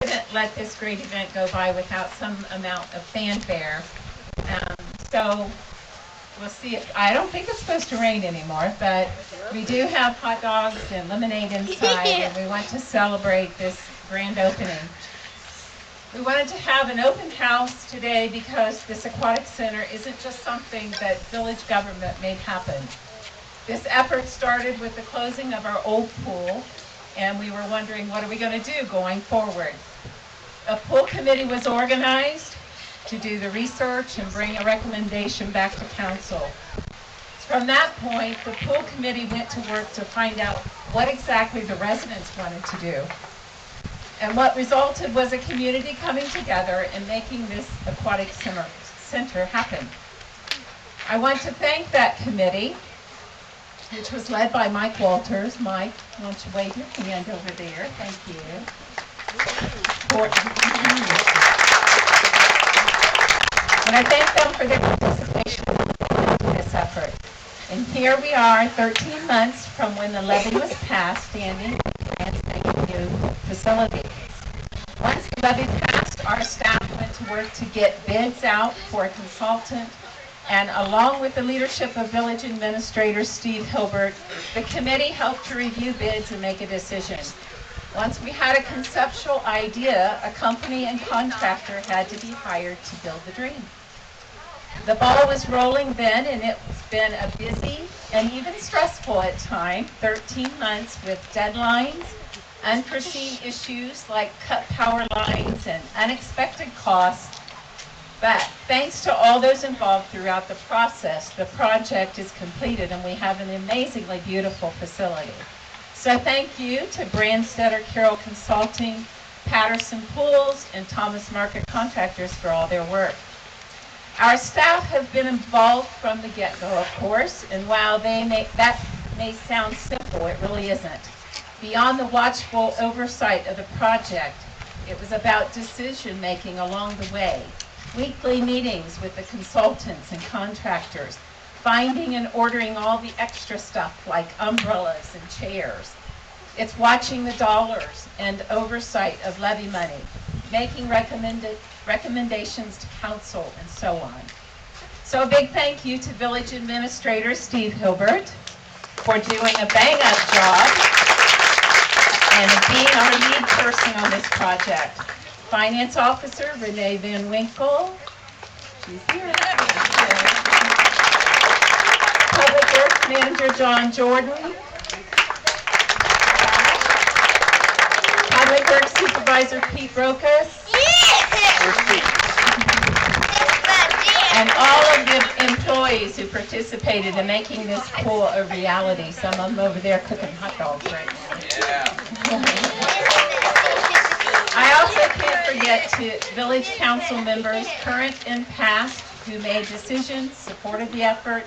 couldn't let this great event go by without some amount of fanfare. So we'll see if, I don't think it's supposed to rain anymore, but we do have hot dogs and lemonade inside, and we want to celebrate this grand opening. We wanted to have an open house today because this Aquatic Center isn't just something that village government made happen. This effort started with the closing of our old pool, and we were wondering, what are we going to do going forward? A pool committee was organized to do the research and bring a recommendation back to council. From that point, the pool committee went to work to find out what exactly the residents wanted to do. And what resulted was a community coming together and making this Aquatic Center happen. I want to thank that committee, which was led by Mike Walters. Mike, why don't you wave your hand over there? Thank you. And I thank them for their participation in this effort. And here we are, 13 months from when the levy was passed, standing in a brand spanking new facility. Once the levy passed, our staff went to work to get bids out for a consultant, and along with the leadership of Village Administrator Steve Hilbert, the committee helped to review bids and make a decision. Once we had a conceptual idea, a company and contractor had to be hired to build the dream. The ball was rolling then, and it's been a busy and even stressful at times, 13 months with deadlines, unforeseen issues like cut power lines and unexpected costs. But thanks to all those involved throughout the process, the project is completed and we have an amazingly beautiful facility. So thank you to Brandstetter Carroll Consulting, Patterson Pools, and Thomas Market Contractors for all their work. Our staff have been involved from the get-go, of course, and while that may sound simple, it really isn't. Beyond the watchful oversight of the project, it was about decision-making along the way, weekly meetings with the consultants and contractors, finding and ordering all the extra stuff like umbrellas and chairs. It's watching the dollars and oversight of levy money, making recommendations to council, and so on. So a big thank you to Village Administrator Steve Hilbert for doing a bang-up job and being our lead person on this project. Finance Officer Renee Van Winkle, she's here. Public Works Manager John Jordan. Public Works Supervisor Pete Brokus. And all of the employees who participated in making this pool a reality. Some of them over there cooking hot dogs right now. Yeah. I also can't forget to Village Council members, current and past, who made decisions, supported the effort,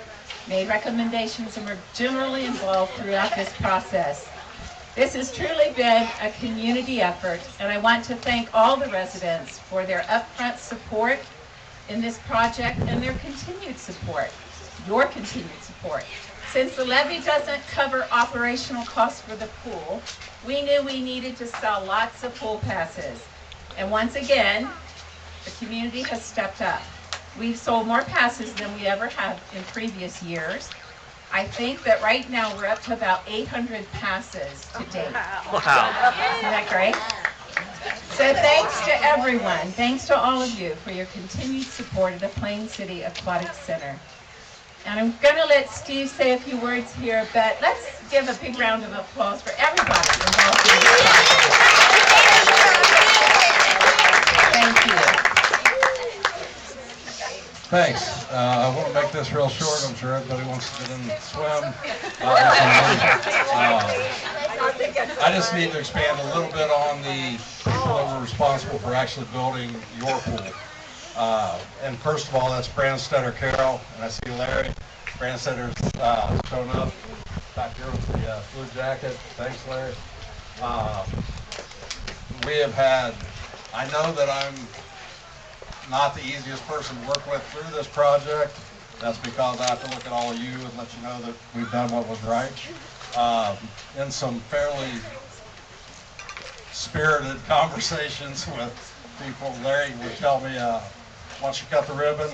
made recommendations, and were generally involved throughout this process. This has truly been a community effort, and I want to thank all the residents for their upfront support in this project and their continued support, your continued support. Since the levy doesn't cover operational costs for the pool, we knew we needed to sell lots of pool passes. And once again, the community has stepped up. We've sold more passes than we ever have in previous years. I think that right now we're up to about 800 passes to date. Wow. Isn't that great? So thanks to everyone, thanks to all of you for your continued support of the Plain City Aquatic Center. And I'm going to let Steve say a few words here, but let's give a big round of applause for everybody involved in this project. Thank you. Thanks. I want to make this real short. I'm sure everybody wants to get in and swim. I just need to expand a little bit on the people that were responsible for actually building your pool. And first of all, that's Brandstetter Carroll, and I see Larry. Brandstedter's shown up back here with the blue jacket. Thanks, Larry. We have had, I know that I'm not the easiest person to work with through this project. That's because I have to look at all of you and let you know that we've done what was right. In some fairly spirited conversations with people. Larry would tell me, once you cut the ribbon,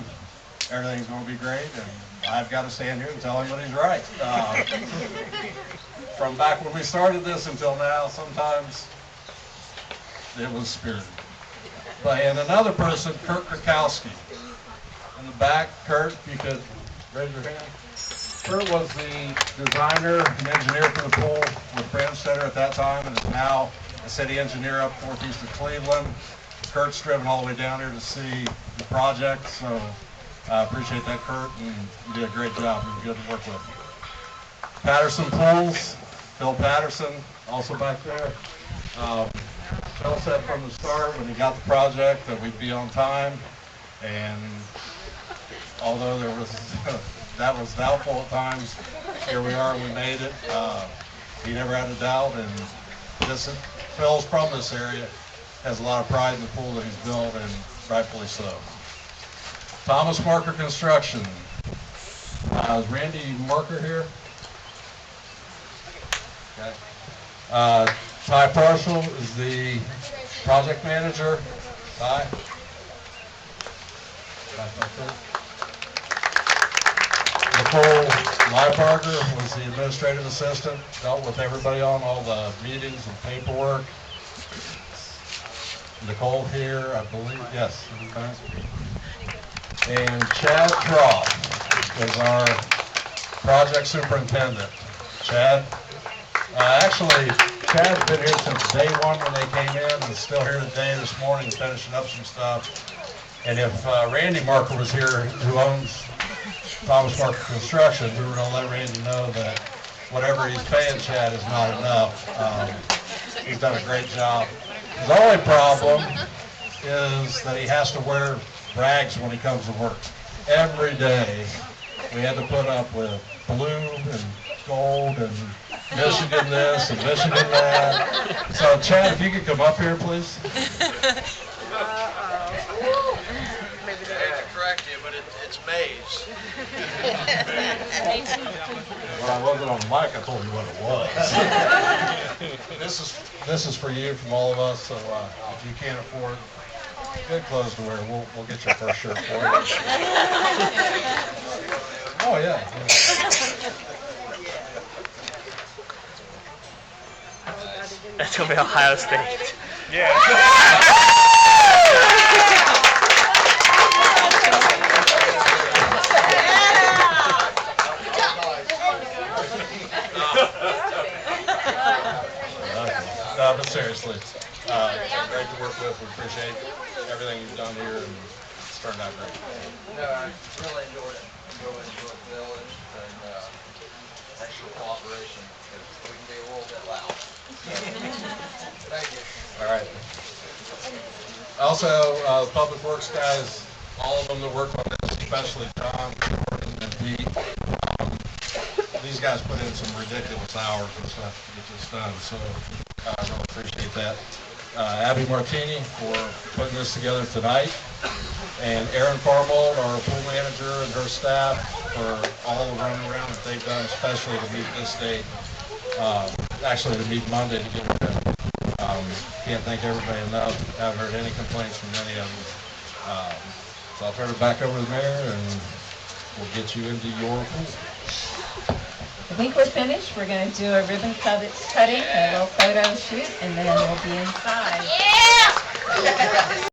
everything's going to be great, and I've got to stand here and tell him that he's right. From back when we started this until now, sometimes it was spirited. But and another person, Kurt Krakowski, in the back. Kurt, if you could raise your hand. Kurt was the designer and engineer for the pool with Branstetter at that time, and is now a city engineer up northeast of Cleveland. Kurt's driven all the way down here to see the project, so I appreciate that, Kurt, and you did a great job. It was good to work with. Patterson Pools, Phil Patterson, also back there. Phil said from the start when he got the project that we'd be on time, and although there was that was doubtful at times, here we are, we made it. He never had a doubt, and Phil's from this area, has a lot of pride in the pool that he's built, and rightfully so. Thomas Marker Construction. Is Randy Marker here? Okay. Ty Parcel is the project manager. Ty? Nicole Liebarger was the administrative assistant, dealt with everybody on all the meetings and paperwork. Nicole here, I believe, yes. And Chad Croft is our project superintendent. Chad, actually, Chad's been here since day one when they came in, and is still here today, this morning, finishing up some stuff. And if Randy Marker was here, who owns Thomas Marker Construction, we were going to let Randy know that whatever he's paying Chad is not enough. He's done a great job. The only problem is that he has to wear rags when he comes to work. Every day we had to put up with blue and gold and Michigan this and Michigan that. So Chad, if you could come up here, please. Correct you, but it's maize. When I wasn't on the mic, I told you what it was. This is for you from all of us. So if you can't afford good clothes to wear, we'll get your first shirt for you. Oh yeah. That's gonna be Ohio State. No, but seriously, it's been great to work with. We appreciate everything you've done here, and it's turned out great. No, I really enjoyed it. Enjoyed the village and thanks for cooperation, because we can be a little bit loud. Thank you. All right. Also, Public Works guys, all of them that worked on this, especially John, Jordan, and Pete, these guys put in some ridiculous hours and stuff to get this done, so I really appreciate that. Abby Martini for putting this together tonight, and Erin Farmold, our pool manager, and her staff for all the running around that they've done, especially to meet this date, actually to meet Monday to get it done. Can't thank everybody enough. Haven't heard any complaints from any of them. So I'll turn it back over to the mayor, and we'll get you into your pool. I think we're finished. We're going to do a ribbon cutting, a little photo shoot, and then we'll be inside.